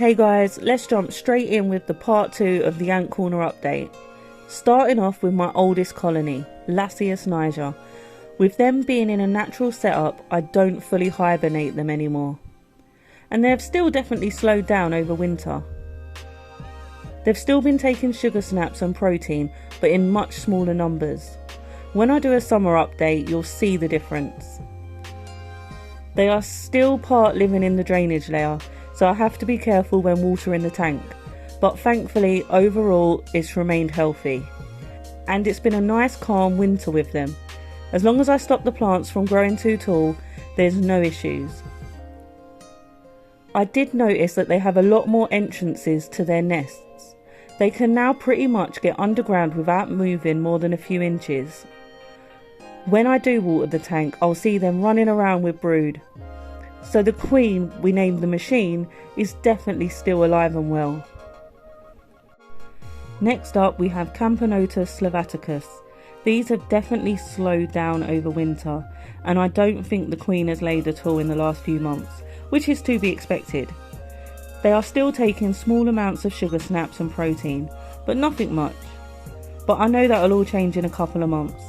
Hey guys, let's jump straight in with the part 2 of the ant corner update. Starting off with my oldest colony, Lassias Niger. With them being in a natural setup, I don't fully hibernate them anymore. And they've still definitely slowed down over winter. They've still been taking sugar snaps and protein, but in much smaller numbers. When I do a summer update, you'll see the difference. They are still part living in the drainage layer, so I have to be careful when watering the tank, but thankfully overall it's remained healthy. And it's been a nice calm winter with them. As long as I stop the plants from growing too tall, there's no issues. I did notice that they have a lot more entrances to their nests. They can now pretty much get underground without moving more than a few inches. When I do water the tank, I'll see them running around with brood. So the queen, we named the machine, is definitely still alive and well. Next up we have Camponotus slovaticus. These have definitely slowed down over winter, and I don't think the queen has laid at all in the last few months, which is to be expected. They are still taking small amounts of sugar snaps and protein, but nothing much. But I know that'll all change in a couple of months.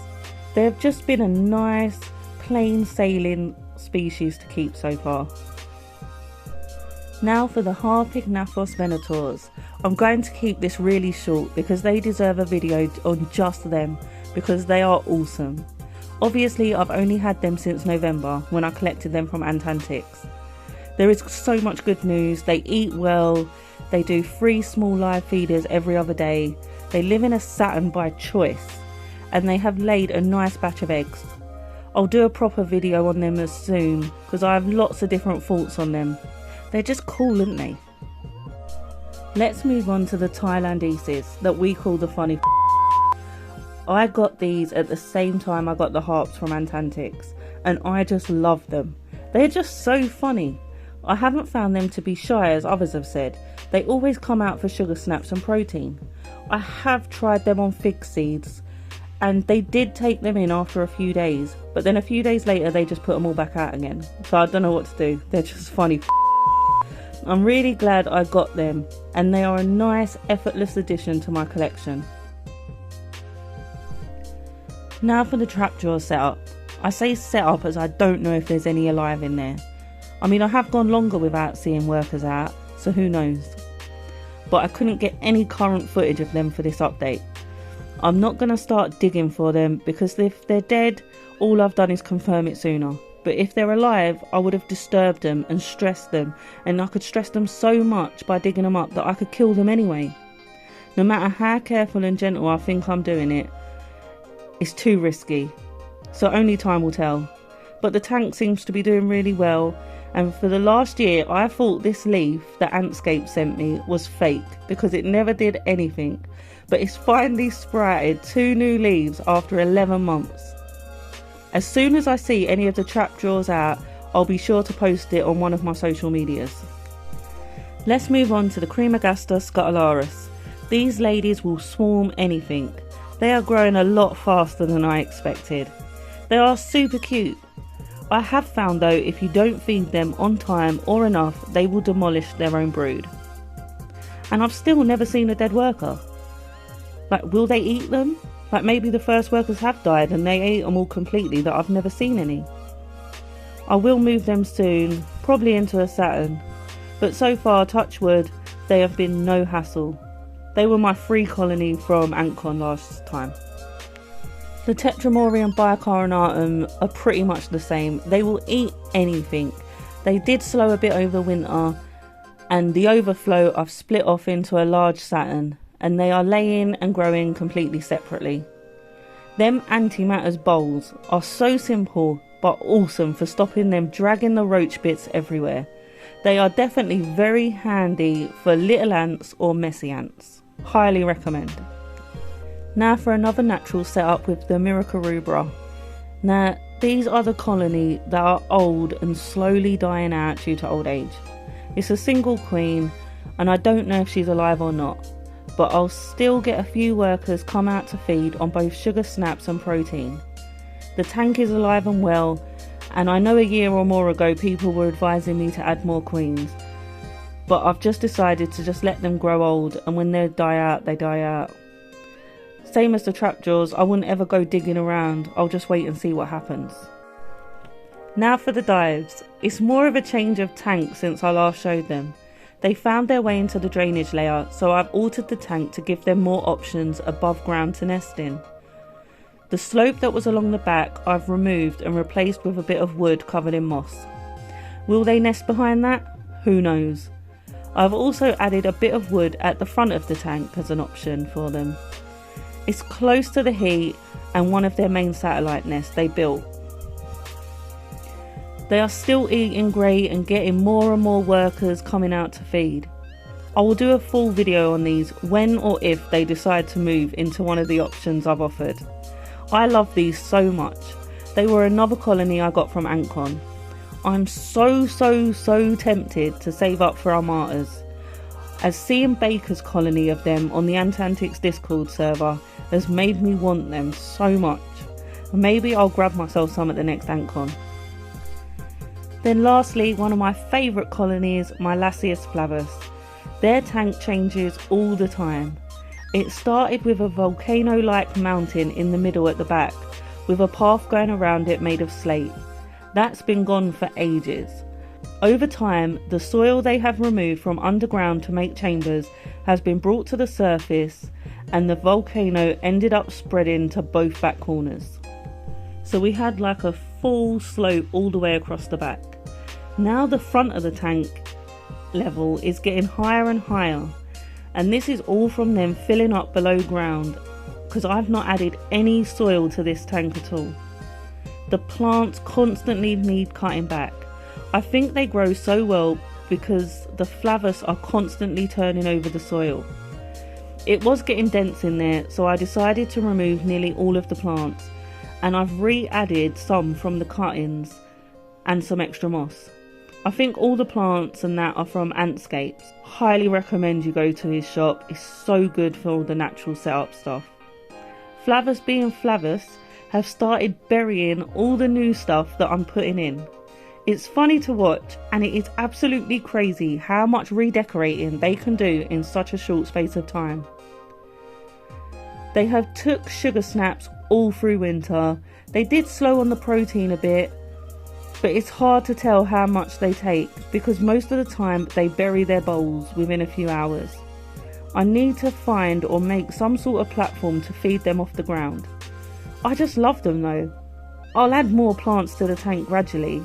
They have just been a nice, plain sailing species to keep so far. Now for the Harpegnathos venators. I'm going to keep this really short because they deserve a video on just them, because they are awesome. Obviously I've only had them since November when I collected them from Acanthomyrmex. There is so much good news. They eat well, they do 3 small live feeders every other day, they live in a satin by choice, and they have laid a nice batch of eggs. I'll do a proper video on them as soon because I have lots of different thoughts on them. They're just cool, aren't they? Let's move on to the thailandensis that we call the funny. I got these at the same time I got the Harps from Acanthomyrmex, and I just love them. They're just so funny. I haven't found them to be shy as others have said. They always come out for sugar snaps and protein. I have tried them on fig seeds, and they did take them in after a few days, but then a few days later they just put them all back out again. So I don't know what to do. They're just funny. I'm really glad I got them, and they are a nice effortless addition to my collection. Now for the Trapdoor setup. I say setup as I don't know if there's any alive in there. I mean, I have gone longer without seeing workers out, so who knows. But I couldn't get any current footage of them for this update. I'm not going to start digging for them because if they're dead, all I've done is confirm it sooner. But if they're alive, I would have disturbed them and stressed them, and I could stress them so much by digging them up that I could kill them anyway. No matter how careful and gentle I think I'm doing it, it's too risky. So only time will tell. But the tank seems to be doing really well, and for the last year I thought this leaf that Antscape sent me was fake because it never did anything. But it's finally sprouted 2 new leaves after 11 months. As soon as I see any of the trapdoors out, I'll be sure to post it on one of my social medias. Let's move on to the Crematogaster scutellaris. These ladies will swarm anything. They are growing a lot faster than I expected. They are super cute. I have found though, if you don't feed them on time or enough, they will demolish their own brood. And I've still never seen a dead worker. Like, will they eat them? Like, maybe the first workers have died and they ate them all completely that I've never seen any. I will move them soon, probably into a satin. But so far, touch wood, they have been no hassle. They were my free colony from AntCon last time. The Tetramorian Biocarina are pretty much the same. They will eat anything. They did slow a bit over winter, and the overflow I've split off into a large satin, and they are laying and growing completely separately. Them antimatters bowls are so simple but awesome for stopping them dragging the roach bits everywhere. They are definitely very handy for little ants or messy ants. Highly recommend. Now for another natural setup with the Myrmica Rubra. Now these are the colony that are old and slowly dying out due to old age. It's a single queen, and I don't know if she's alive or not, but I'll still get a few workers come out to feed on both sugar snaps and protein. The tank is alive and well, and I know a year or more ago people were advising me to add more queens. but I've just decided to just let them grow old, and when they die out, they die out. Same as the trapdoors, I wouldn't ever go digging around, I'll just wait and see what happens. Now for the dives. It's more of a change of tank since I last showed them. They found their way into the drainage layer, so I've altered the tank to give them more options above ground to nest in. The slope that was along the back I've removed and replaced with a bit of wood covered in moss. Will they nest behind that? Who knows. I've also added a bit of wood at the front of the tank as an option for them. It's close to the heat and one of their main satellite nests they built. They are still eating great and getting more and more workers coming out to feed. I will do a full video on these when or if they decide to move into one of the options I've offered. I love these so much. They were another colony I got from AntCon. I'm so tempted to save up for our martyrs, as seeing Baker's colony of them on the Antantics Discord server has made me want them so much. Maybe I'll grab myself some at the next AntCon. Then lastly, one of my favourite colonies, my Lasius Flavus. Their tank changes all the time. It started with a volcano-like mountain in the middle at the back, with a path going around it made of slate. That's been gone for ages. Over time, the soil they have removed from underground to make chambers has been brought to the surface, and the volcano ended up spreading to both back corners. So we had like a full slope all the way across the back. Now the front of the tank level is getting higher and higher, and this is all from them filling up below ground, because I've not added any soil to this tank at all. The plants constantly need cutting back. I think they grow so well because the Flavus are constantly turning over the soil. It was getting dense in there, so I decided to remove nearly all of the plants, and I've re-added some from the cuttings and some extra moss. I think all the plants and that are from Antscapes. Highly recommend you go to his shop, it's so good for all the natural setup stuff. Flavus being Flavus have started burying all the new stuff that I'm putting in. It's funny to watch, and it is absolutely crazy how much redecorating they can do in such a short space of time. They have took sugar snaps all through winter. They did slow on the protein a bit, but it's hard to tell how much they take because most of the time they bury their bowls within a few hours. I need to find or make some sort of platform to feed them off the ground. I just love them though. I'll add more plants to the tank gradually,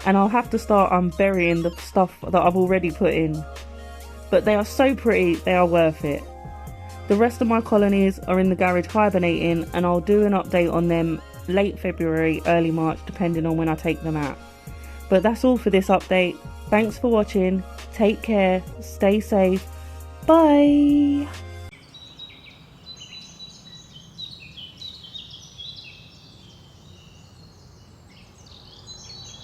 and I'll have to start unburying the stuff that I've already put in. But they are so pretty, they are worth it. The rest of my colonies are in the garage hibernating, and I'll do an update on them late February, early March, depending on when I take them out. But that's all for this update. Thanks for watching. Take care. Stay safe. Bye.